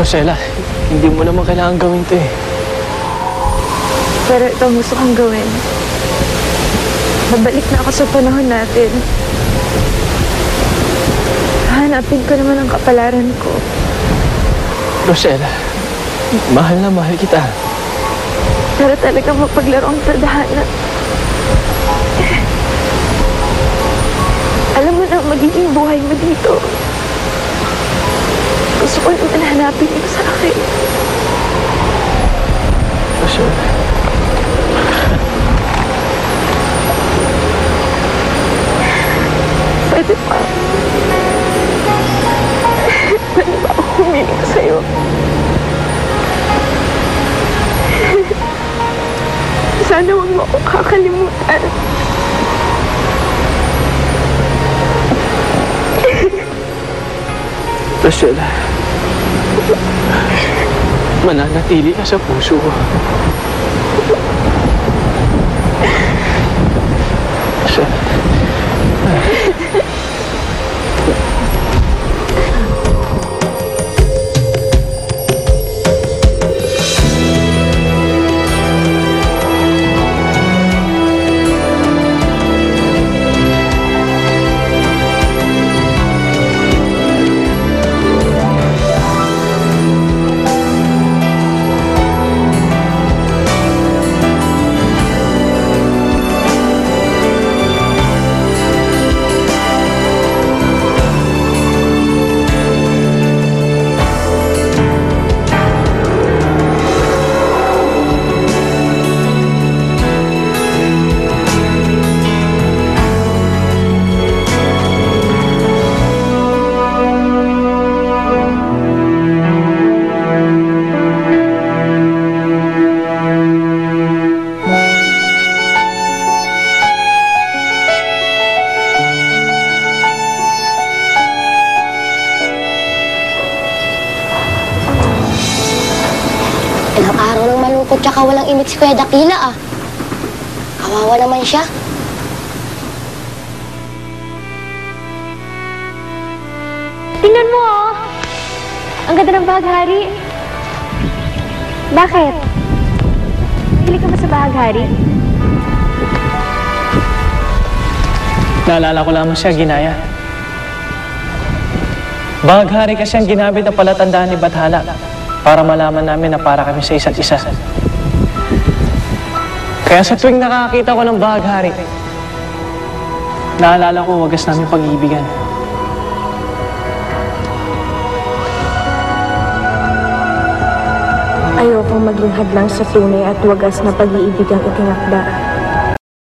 Rosella, hindi mo naman kailangan gawin to eh. Pero ito ang gusto kong gawin. Babalik na ako sa panahon natin. Hanapin ko naman ang kapalaran ko. Rosella, mahal na mahal kita. Pero talagang mapaglaro ang tadhana. Alam mo na magiging buhay mo dito. Gusto ko naman hanapin mo sa akin. Rosella. Pwede pa. Pwede ba ako humiling sa'yo? Sana huwag mo akong kakalimutan. Rosella, mananatili ka sa puso ko. Rosella. Ilang araw nang malungkot tsaka walang imik si Kuya Dakila ah. Kawawa naman siya. Tingnan mo oh! Ang ganda ng bahaghari. Bakit? Hili ka ba sa bahaghari? Naalala ko lamang siya, Ginaya. Bahaghari kasi ang ginamit na palatandaan ni Bathala para malaman namin na para kami sa isa't isa. Kaya sa tuwing nakakita ko ng bahaghari, naalala ko wagas namin pag-iibigan. Ayokong maging hadlang sa tunay at wagas na pag-iibigang itinakda.